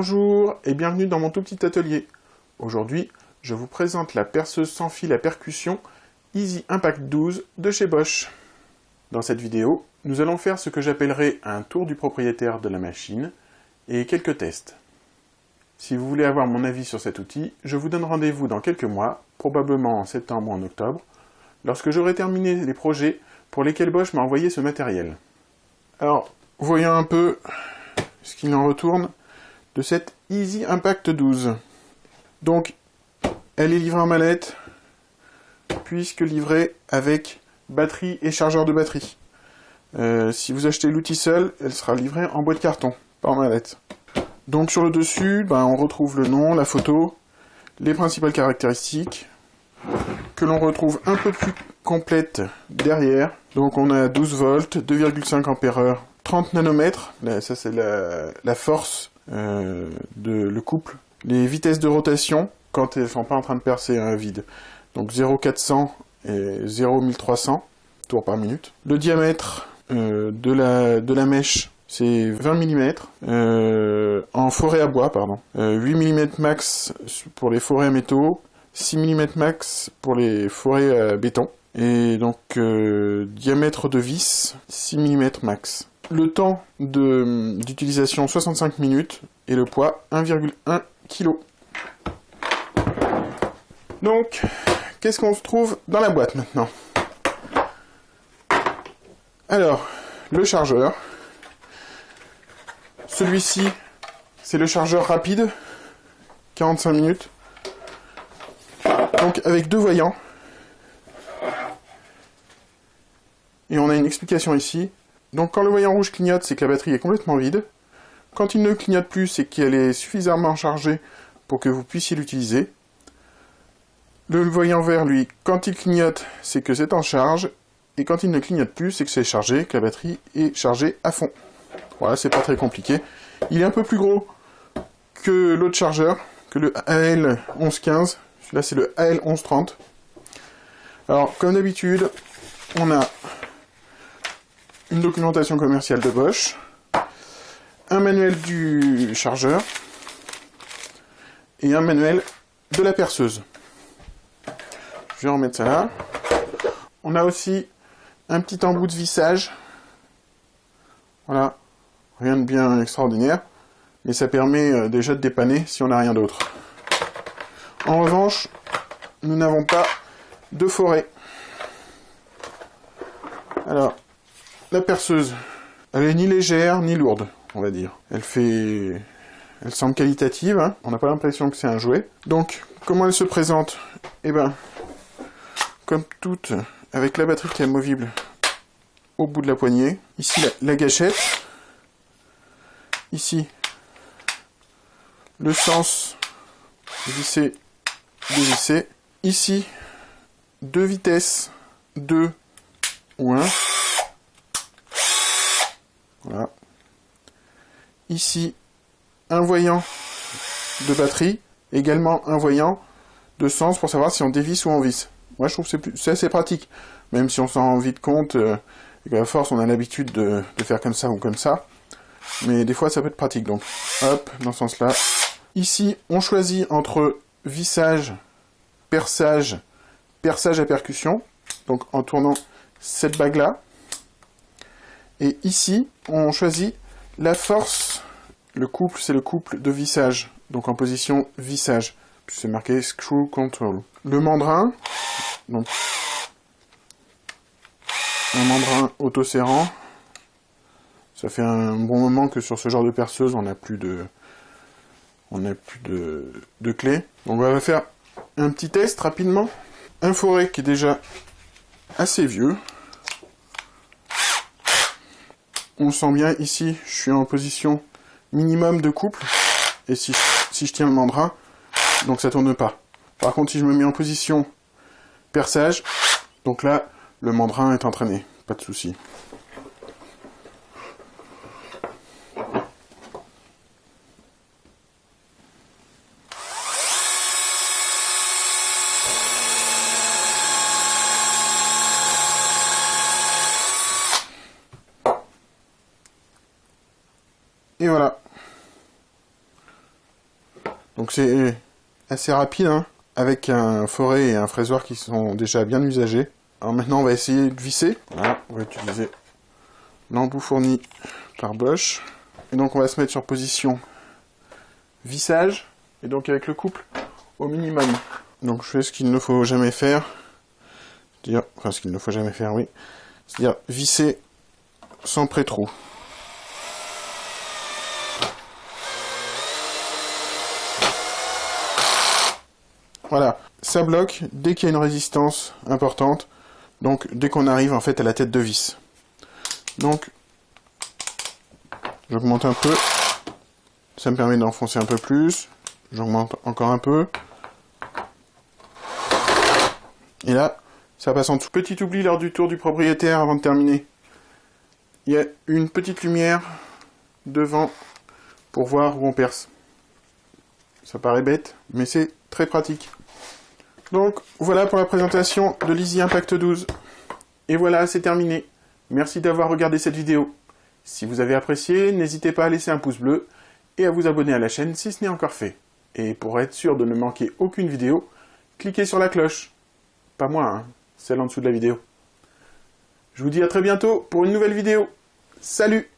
Bonjour et bienvenue dans mon tout petit atelier. Aujourd'hui, je vous présente la perceuse sans fil à percussion Easy Impact 12 de chez Bosch. Dans cette vidéo, nous allons faire ce que j'appellerai un tour du propriétaire de la machine et quelques tests. Si vous voulez avoir mon avis sur cet outil, je vous donne rendez-vous dans quelques mois, probablement en septembre ou en octobre, lorsque j'aurai terminé les projets pour lesquels Bosch m'a envoyé ce matériel. Alors, voyons un peu ce qu'il en retourne de cette Easy Impact 12. Donc, elle est livrée en mallette, puisque livrée avec batterie et chargeur de batterie. Si vous achetez l'outil seul, elle sera livrée en boîte carton, pas en mallette. Donc sur le dessus, on retrouve le nom, la photo, les principales caractéristiques, que l'on retrouve un peu plus complète derrière. Donc on a 12 volts, 2,5 ampères-heure, 30 nanomètres, ça c'est la force le couple. Les vitesses de rotation, quand elles ne sont pas en train de percer un vide. Donc 0,400 et 0,1300 tours par minute. Le diamètre de la mèche, c'est 20 mm, en forêt à bois, 8 mm max pour les forêts à métaux, 6 mm max pour les forêts à béton. Et donc, diamètre de vis, 6 mm max. Le temps d'utilisation, 65 minutes, et le poids, 1,1 kg. Donc, qu'est-ce qu'on se trouve dans la boîte maintenant? Alors, le chargeur. Celui-ci, c'est le chargeur rapide, 45 minutes. Donc, avec deux voyants. Et on a une explication ici. Donc quand le voyant rouge clignote, c'est que la batterie est complètement vide. Quand il ne clignote plus, c'est qu'elle est suffisamment chargée pour que vous puissiez l'utiliser. Le voyant vert, lui, quand il clignote, c'est que c'est en charge. Et quand il ne clignote plus, c'est que c'est chargé, que la batterie est chargée à fond. Voilà, c'est pas très compliqué. Il est un peu plus gros que l'autre chargeur, que le AL1115. Celui-là, c'est le AL1130. Alors, comme d'habitude, on a une documentation commerciale de Bosch, un manuel du chargeur et un manuel de la perceuse. Je vais remettre ça là. On a aussi un petit embout de vissage. Voilà, rien de bien extraordinaire, mais ça permet déjà de dépanner si on n'a rien d'autre. En revanche, nous n'avons pas de forêt. Alors, la perceuse, elle est ni légère ni lourde, on va dire. Elle semble qualitative, hein. On n'a pas l'impression que c'est un jouet. Donc, comment elle se présente? Comme toute, avec la batterie qui est amovible au bout de la poignée. Ici, la gâchette. Ici, le sens vissé, dévissé. Ici, deux vitesses, 2 ou 1. Voilà. Ici, un voyant de batterie, également un voyant de sens pour savoir si on dévisse ou on visse. Moi, je trouve que c'est assez pratique, même si on s'en rend vite compte, et qu'à force, on a l'habitude de faire comme ça ou comme ça. Mais des fois, ça peut être pratique, donc hop, dans ce sens-là. Ici, on choisit entre vissage, perçage à percussion, donc en tournant cette bague-là. Et ici, on choisit la force. Le couple, c'est le couple de vissage. Donc en position vissage. Puis c'est marqué Screw Control. Le mandrin. Donc, un mandrin auto-serrant. Ça fait un bon moment que sur ce genre de perceuse, on n'a plus de clés. Donc on va faire un petit test rapidement. Un forêt qui est déjà assez vieux. On sent bien ici, je suis en position minimum de couple, et si je tiens le mandrin, donc ça tourne pas. Par contre, si je me mets en position perçage, donc là, le mandrin est entraîné, pas de souci. Et voilà. Donc c'est assez rapide, hein, avec un forêt et un frésoir qui sont déjà bien usagés. Alors maintenant on va essayer de visser. Voilà, on va utiliser l'embout fourni par Bosch. Et donc on va se mettre sur position vissage, et donc avec le couple au minimum. Donc je fais ce qu'il ne faut jamais faire. Enfin ce qu'il ne faut jamais faire, oui. C'est-à-dire visser sans pré-trou. Voilà, ça bloque dès qu'il y a une résistance importante, donc dès qu'on arrive en fait à la tête de vis. Donc, j'augmente un peu, ça me permet d'enfoncer un peu plus, j'augmente encore un peu, et là, ça passe en dessous. Petit oubli lors du tour du propriétaire avant de terminer. Il y a une petite lumière devant pour voir où on perce. Ça paraît bête, mais c'est très pratique. Donc voilà pour la présentation de l'Easy Impact 12. Et voilà, c'est terminé. Merci d'avoir regardé cette vidéo. Si vous avez apprécié, n'hésitez pas à laisser un pouce bleu et à vous abonner à la chaîne si ce n'est encore fait. Et pour être sûr de ne manquer aucune vidéo, cliquez sur la cloche. Pas moi, hein, celle en dessous de la vidéo. Je vous dis à très bientôt pour une nouvelle vidéo. Salut!